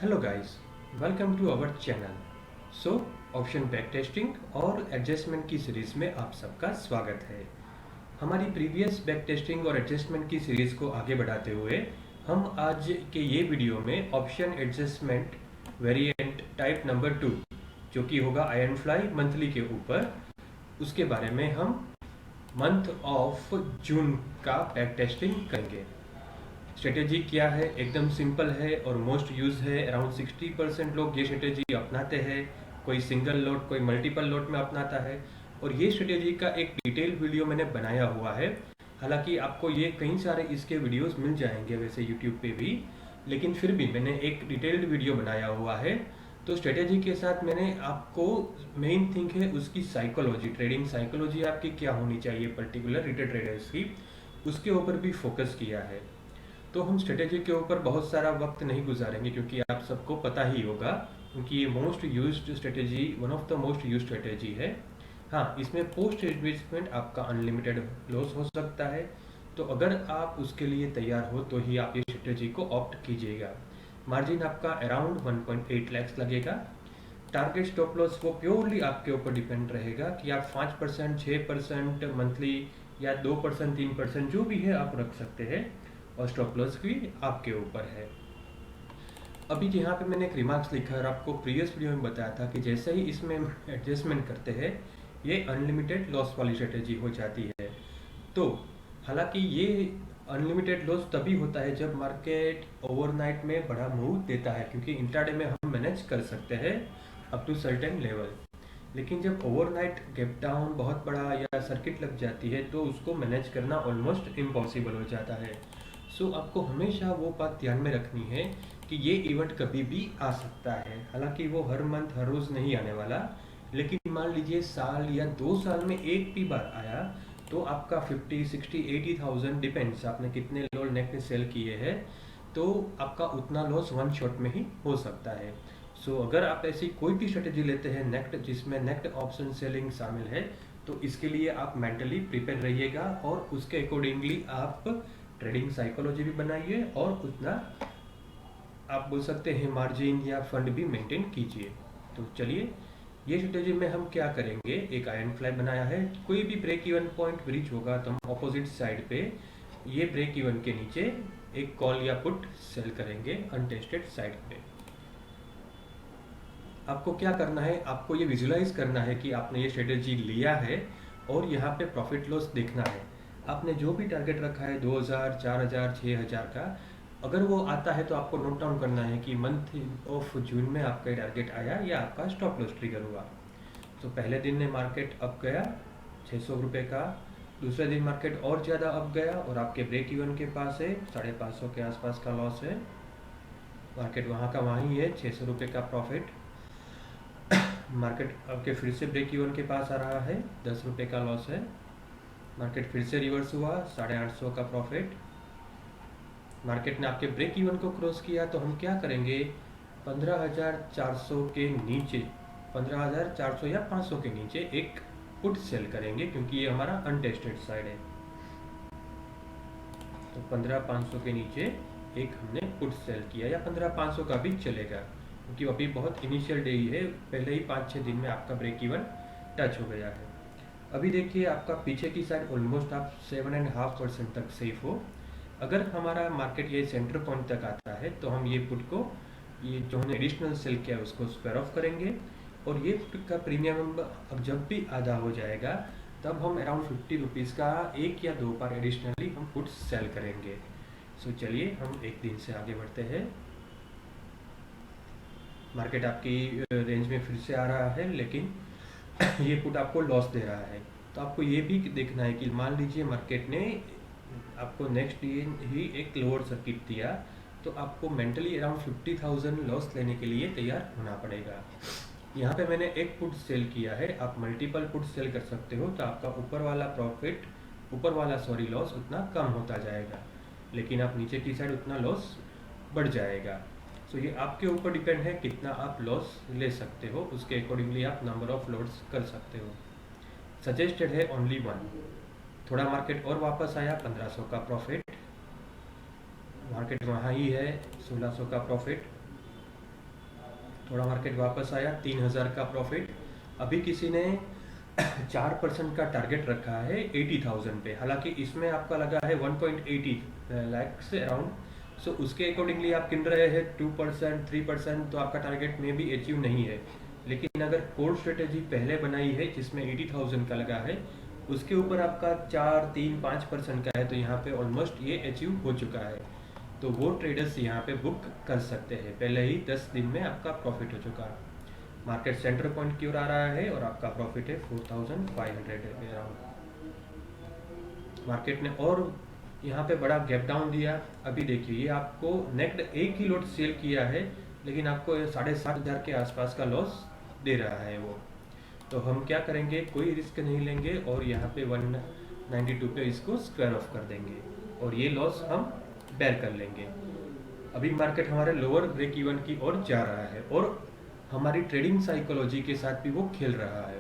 Hello guys, welcome to our channel. So option back testing और adjustment की series में आप सबका स्वागत है। हमारी प्रीवियस बैक टेस्टिंग और एडजस्टमेंट की सीरीज को आगे बढ़ाते हुए हम आज के ये वीडियो में option adjustment variant type number 2 जो कि होगा आयरन फ्लाई मंथली के ऊपर, उसके बारे में हम मंथ ऑफ जून का बैक टेस्टिंग करेंगे। स्ट्रेटेजी क्या है? एकदम सिंपल है और मोस्ट यूज है। अराउंड 60% लोग ये स्ट्रेटेजी अपनाते हैं। कोई सिंगल लोट, कोई मल्टीपल लोट में अपनाता है। और ये स्ट्रेटेजी का एक डिटेल वीडियो मैंने बनाया हुआ है। हालांकि आपको ये कई सारे इसके वीडियोस मिल जाएंगे वैसे यूट्यूब पे भी, लेकिन फिर भी मैंने एक डिटेल्ड वीडियो बनाया हुआ है। तो स्ट्रेटेजी के साथ मैंने आपको मेन थिंग है उसकी साइकोलॉजी, ट्रेडिंग साइकोलॉजी आपकी क्या होनी चाहिए पर्टिकुलर रिटेल ट्रेडर्स की, उसके ऊपर भी फोकस किया है। तो हम स्ट्रेटेजी के ऊपर बहुत सारा वक्त नहीं गुजारेंगे क्योंकि आप सबको पता ही होगा, क्योंकि ये most used strategy, one of the most used strategy है। हाँ, इसमें पोस्ट इन्वेस्टमेंट आपका अनलिमिटेड लॉस हो सकता है, तो अगर आप उसके लिए तैयार हो तो ही आप ये स्ट्रेटेजी को ऑप्ट कीजिएगा। मार्जिन आपका अराउंड 1.8 लैक्स लगेगा। टारगेट स्टॉप लॉस वो प्योरली आपके ऊपर डिपेंड रहेगा कि आप 5%, 6% मंथली या 2%, 3% जो भी है आप रख सकते हैं, और स्टॉप लॉस भी आपके ऊपर है। अभी यहाँ पे मैंने एक रिमार्क्स लिखा और आपको प्रीवियस वीडियो में बताया था कि जैसे ही इसमें एडजस्टमेंट करते हैं ये अनलिमिटेड लॉस वाली स्ट्रेटेजी हो जाती है। तो हालांकि ये अनलिमिटेड लॉस तभी होता है जब मार्केट ओवरनाइट में बड़ा मूव देता है, क्योंकि इंट्राडे में हम मैनेज कर सकते हैं अप टू सर्टेन लेवल। लेकिन जब ओवरनाइट गैप डाउन बहुत बड़ा या सर्किट लग जाती है तो उसको मैनेज करना ऑलमोस्ट इम्पॉसिबल हो जाता है। सो आपको हमेशा वो बात ध्यान में रखनी है कि ये इवेंट कभी भी आ सकता है। हालांकि वो हर मंथ हर रोज नहीं आने वाला, लेकिन मान लीजिए साल या 2 साल में एक भी बार आया तो आपका 50, 60, 80,000 डिपेंड्स आपने कितने लोड नेट सेल किए हैं, तो आपका उतना लॉस वन शॉट में ही हो सकता है। सो अगर आप ऐसी कोई भी स्ट्रेटेजी लेते हैं नेक्ट, जिसमें नेक्ट ऑप्शन सेलिंग शामिल है, तो इसके लिए आप मेंटली प्रिपेयर रहिएगा और उसके अकॉर्डिंगली आप ट्रेडिंग साइकोलॉजी भी बनाइए और उतना आप बोल सकते हैं मार्जिन या फंड भी मेंटेन कीजिए। तो चलिए, ये स्ट्रेटेजी में हम क्या करेंगे, एक आयरन फ्लाई बनाया है। कोई भी ब्रेक इवन पॉइंट ब्रीच होगा तो हम ऑपोजिट साइड पे ये ब्रेक इवन के नीचे एक कॉल या पुट सेल करेंगे अनटेस्टेड साइड पे। आपको क्या करना है, आपको ये विजुलाइज करना है कि आपने ये स्ट्रेटेजी लिया है और यहाँ पे प्रॉफिट लॉस देखना है। आपने जो भी टारगेट रखा है 2000, 4000, 6000 का, अगर वो आता है तो आपको नोट डाउन करना है कि मंथ ऑफ जून में आपका टारगेट आया या आपका स्टॉप लॉस ट्रिगर हुआ। तो पहले दिन में मार्केट अप गया 600 रुपये का, दूसरे दिन मार्केट और ज़्यादा अप गया और आपके ब्रेक इवन के पास है, 550 के आसपास का लॉस है। मार्केट वहाँ का वहीं है, 600 रुपये का प्रॉफिट। मार्केट आपके फिर से ब्रेक इवन के पास आ रहा है, 10 रुपये का लॉस है। मार्केट फिर से रिवर्स हुआ, 850 का प्रॉफिट। मार्केट ने आपके ब्रेक इवन को क्रॉस किया तो हम क्या करेंगे, 15,400 के नीचे, 15,400 या 500 के नीचे एक पुट सेल करेंगे, क्योंकि ये हमारा अनटेस्टेड साइड है। तो 15,500 के नीचे एक हमने पुट सेल किया, या 15,500 का भी चलेगा, क्योंकि अभी बहुत इनिशियल डे ही है, पहले ही 5-6 दिन में आपका ब्रेक इवन टच हो गया है। अभी देखिए आपका पीछे की साइड ऑलमोस्ट आप 7.5% तक सेफ हो। अगर हमारा मार्केट ये सेंटर पॉइंट तक आता है तो हम ये पुट को, ये जो हमने एडिशनल सेल किया है उसको स्क्वायर ऑफ करेंगे, और ये पुट का प्रीमियम अब जब भी आधा हो जाएगा तब हम अराउंड 50 रुपीज़ का एक या दो बार एडिशनली हम पुट सेल करेंगे। सो चलिए हम एक दिन से आगे बढ़ते हैं। मार्केट आपकी रेंज में फिर से आ रहा है, लेकिन ये पुट आपको लॉस दे रहा है। तो आपको ये भी देखना है कि मान लीजिए मार्केट ने आपको नेक्स्ट डे ही एक लोअर सर्किट दिया, तो आपको मेंटली अराउंड 50,000 लॉस लेने के लिए तैयार होना पड़ेगा। यहाँ पे मैंने एक पुट सेल किया है, आप मल्टीपल पुट सेल कर सकते हो, तो आपका ऊपर वाला लॉस उतना कम होता जाएगा, लेकिन आप नीचे की साइड उतना लॉस बढ़ जाएगा। सो ये आपके ऊपर डिपेंड है कितना आप लॉस ले सकते हो, उसके अकॉर्डिंगली आप नंबर ऑफ लॉट्स कर सकते हो। सजेस्टेड है ओनली वन। थोड़ा मार्केट और वापस आया, 1500 का प्रॉफिट। मार्केट वहाँ ही है, 1600 का प्रॉफिट। थोड़ा मार्केट वापस आया, 3000 का प्रॉफिट। अभी किसी ने 4% का टारगेट रखा है 80,000 पे, हालांकि इसमें आपका लगा है 1.80 लाख से अराउंड। सो उसके अकॉर्डिंगली आप गिन रहे हैं 2% 3%, तो आपका टारगेट में भी अचीव नहीं है। लेकिन अगर कोर स्ट्रेटेजी पहले बनाई है जिसमें 80,000 का लगा है, उसके ऊपर आपका 4 3 5% का है, तो यहाँ पे ऑलमोस्ट ये अचीव हो चुका है। तो वो ट्रेडर्स यहाँ पे बुक कर सकते हैं, पहले ही 10 दिन में आपका प्रॉफिट हो चुका है। मार्केट सेंटर पॉइंट की ओर आ रहा है और आपका प्रॉफिट है 4,500 अराउंड। मार्केट ने और यहाँ पे बड़ा गैप डाउन दिया। अभी देखिए ये आपको नेक्ड एक ही लॉट सेल किया है, लेकिन आपको 7,500 के आसपास का लॉस दे रहा है वो। तो हम क्या करेंगे, कोई रिस्क नहीं लेंगे और यहाँ पे 192 पे इसको स्क्वायर ऑफ कर देंगे और ये लॉस हम बेयर कर लेंगे। अभी मार्केट हमारे लोअर ब्रेक इवन की ओर जा रहा है और हमारी ट्रेडिंग साइकोलॉजी के साथ भी वो खेल रहा है,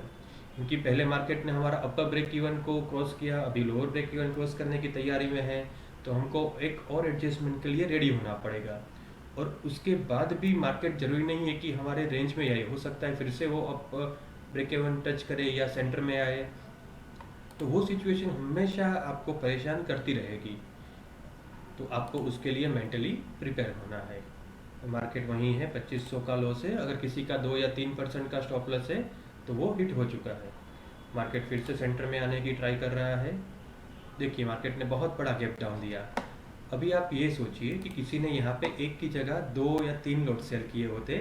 क्योंकि पहले मार्केट ने हमारा अपर ब्रेक इवन को क्रॉस किया, अभी लोअर ब्रेक इवन क्रॉस करने की तैयारी में है। तो हमको एक और एडजस्टमेंट के लिए रेडी होना पड़ेगा। और उसके बाद भी मार्केट जरूरी नहीं है कि हमारे रेंज में आए, हो सकता है फिर से वो अप ब्रेक इवन टच करे या सेंटर में आए। तो वो सिचुएशन हमेशा आपको परेशान करती रहेगी, तो आपको उसके लिए मेंटली प्रिपेयर होना है। मार्केट वहीं है, 2500 का लॉस है। अगर किसी का 2 या 3% का स्टॉप लॉस है तो वो हिट हो चुका है। मार्केट फिर से सेंटर में आने की ट्राई कर रहा है। देखिए मार्केट ने बहुत बड़ा गैप डाउन दिया। अभी आप ये सोचिए कि किसी ने यहाँ पे एक की जगह 2 या 3 लॉट सेल किए होते,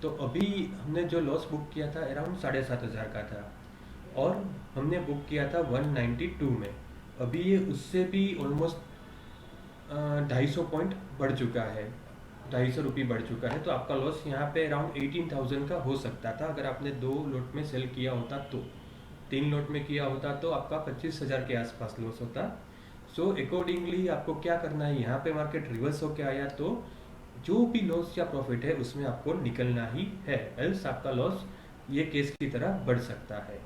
तो अभी हमने जो लॉस बुक किया था अराउंड 7,500 का था और हमने बुक किया था 192 में। अभी ये उससे भी ऑलमोस्ट 250 पॉइंट बढ़ चुका है, 250 रुपये बढ़ चुका है। तो आपका लॉस यहाँ पे अराउंड 18,000 का हो सकता था अगर आपने 2 लॉट में सेल किया होता तो। 3 लॉट में किया होता तो आपका 25,000 के आसपास लॉस होता। सो अकॉर्डिंगली आपको क्या करना है, यहाँ पे मार्केट रिवर्स होके आया तो जो भी लॉस या प्रॉफिट है उसमें आपको निकलना ही है, एल्स आपका लॉस ये केस की तरह बढ़ सकता है।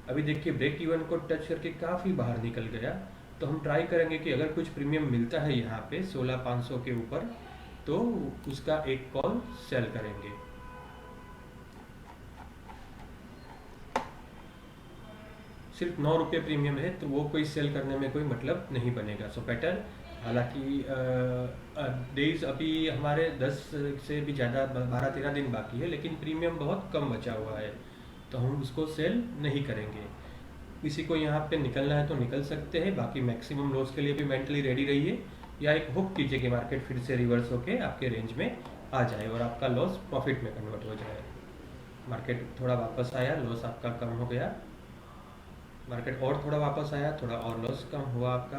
अभी देखिए ब्रेक इवन को टच करके काफ़ी बाहर निकल गया, तो हम ट्राई करेंगे कि अगर कुछ प्रीमियम मिलता है यहाँ पे 16,500 के ऊपर तो उसका एक कॉल सेल करेंगे। सिर्फ 9 रुपये प्रीमियम है तो वो कोई सेल करने में कोई मतलब नहीं बनेगा। सो बेटर, हालांकि डेज अभी हमारे 10 से भी ज़्यादा 12-13 दिन बाकी है, लेकिन प्रीमियम बहुत कम बचा हुआ है तो हम उसको सेल नहीं करेंगे। किसी को यहाँ पे निकलना है तो निकल सकते हैं, बाकी मैक्सिमम लॉस के लिए भी मेंटली रेडी रहिए, या एक होप कीजिए कि मार्केट फिर से रिवर्स होके आपके रेंज में आ जाए और आपका लॉस प्रॉफिट में कन्वर्ट हो जाए। मार्केट थोड़ा वापस आया, लॉस आपका कम हो गया। मार्केट और थोड़ा वापस आया, थोड़ा और लॉस कम हुआ आपका।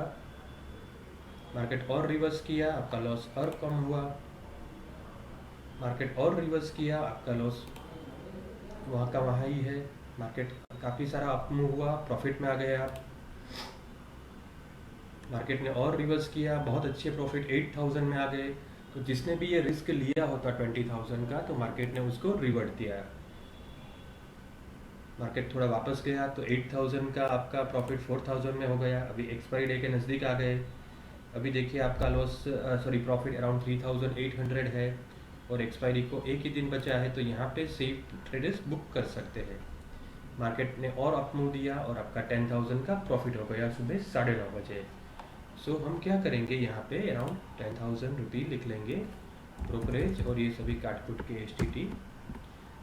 मार्केट और रिवर्स किया, आपका लॉस और कम हुआ। मार्केट और रिवर्स किया, आपका लॉस वहाँ का वहाँ ही है। मार्केट काफ़ी सारा अप मूव हुआ, प्रॉफिट में आ गए आप। मार्केट ने और रिवर्स किया, बहुत अच्छे प्रॉफिट 8,000 में आ गए। तो जिसने भी ये रिस्क लिया होता 20,000 का, तो मार्केट ने उसको रिवर्ट दिया। मार्केट थोड़ा वापस गया तो 8,000 का आपका प्रॉफिट 4,000 में हो गया। अभी एक्सपायरी डे के नज़दीक आ गए। अभी देखिए आपका लॉस प्रॉफिट अराउंड 3,800 है और एक्सपायरी को एक ही दिन बचा है, तो यहाँ पे सेफ ट्रेडर्स बुक कर सकते हैं। मार्केट ने और अप मूव दिया और आपका 10,000 का प्रॉफिट हो गया सुबह 9:30 बजे। सो हम क्या करेंगे, यहाँ पे अराउंड 10,000 रुपये लिख लेंगे ब्रोकरेज और ये सभी काट कुट के STT।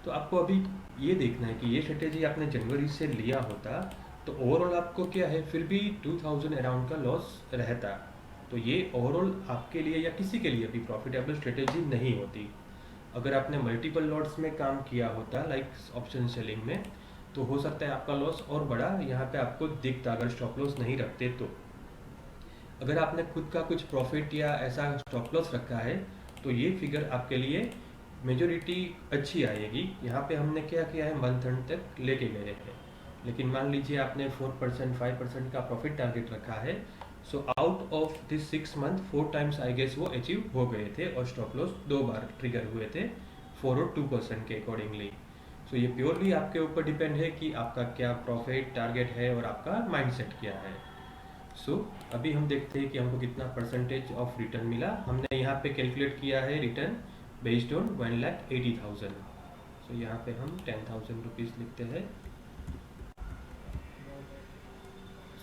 तो आपको अभी ये देखना है कि ये स्ट्रेटेजी आपने जनवरी से लिया होता तो ओवरऑल आपको क्या है फिर भी 2,000 अराउंड का लॉस रहता। तो ये ओवरऑल आपके लिए या किसी के लिए भी प्रॉफिटेबल स्ट्रेटेजी नहीं होती। अगर आपने मल्टीपल लॉट्स में काम किया होता लाइक ऑप्शन सेलिंग में, तो हो सकता है आपका लॉस और बड़ा यहाँ पे आपको दिखता अगर स्टॉप लॉस नहीं रखते तो। अगर आपने खुद का कुछ प्रॉफिट या ऐसा स्टॉप लॉस रखा है तो ये फिगर आपके लिए मेजोरिटी अच्छी आएगी। यहाँ पे हमने क्या किया है, मंथ एंड तक लेके गए हैं, लेकिन मान लीजिए आपने 4% 5% का प्रॉफिट टारगेट रखा है। So out of this 6 month 4 times I guess वो अचीव हो गए थे और स्टॉप लॉस 2 बार ट्रिगर हुए थे 4 और 2% के अकॉर्डिंगली। सो ये प्योरली आपके ऊपर डिपेंड है कि आपका क्या प्रॉफिट टारगेट है और आपका माइंडसेट क्या है। सो अभी हम देखते हैं कि हमको कितना परसेंटेज ऑफ रिटर्न मिला। हमने यहाँ पे कैलकुलेट किया है रिटर्न बेस्ड ऑन 1,80,000। सो यहाँ पे हम 10,000 रुपीज़ लिखते हैं।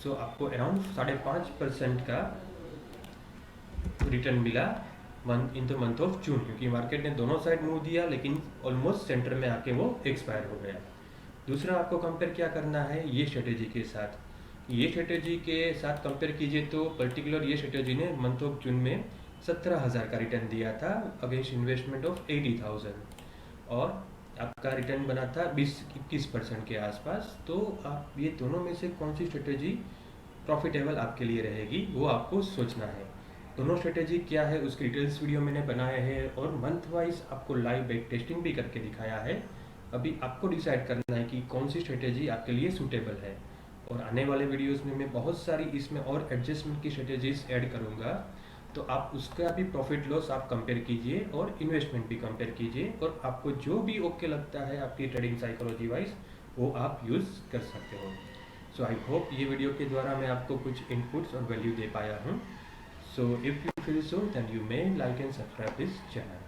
सो आपको अराउंड 5.5% का रिटर्न मिला in the month of June, क्योंकि मार्केट ने दोनों साइड मूव दिया लेकिन ऑलमोस्ट सेंटर में आके वो एक्सपायर हो गया। दूसरा आपको कंपेयर क्या करना है ये स्ट्रेटेजी के साथ। ये स्ट्रेटेजी के साथ कंपेयर कीजिए तो पर्टिकुलर ये स्ट्रेटेजी ने मंथ ऑफ जून में 17,000 का रिटर्न दिया था अगेंस्ट इन्वेस्टमेंट ऑफ 80,000, और आपका रिटर्न बना था 20-21% के आसपास। तो आप ये दोनों में से कौन सी स्ट्रेटेजी प्रॉफिटेबल आपके लिए रहेगी वो आपको सोचना है। दोनों स्ट्रेटेजी क्या है उसकी डिटेल्स वीडियो मैंने बनाया है और मंथ वाइज आपको लाइव बैक टेस्टिंग भी करके दिखाया है। अभी आपको डिसाइड करना है कि कौन सी स्ट्रेटेजी आपके लिए सूटेबल है, और आने वाले वीडियोस में मैं बहुत सारी इसमें और एडजस्टमेंट की स्ट्रेटेजीज ऐड करूँगा, तो आप उसका भी प्रॉफिट लॉस आप कंपेयर कीजिए और इन्वेस्टमेंट भी कंपेयर कीजिए, और आपको जो भी ओके लगता है आपकी ट्रेडिंग साइकोलॉजी वाइज वो आप यूज़ कर सकते हो। सो आई होप ये वीडियो के द्वारा मैं आपको कुछ इनपुट्स और वैल्यू दे पाया हूँ। So if you feel so, then you may like and subscribe this channel.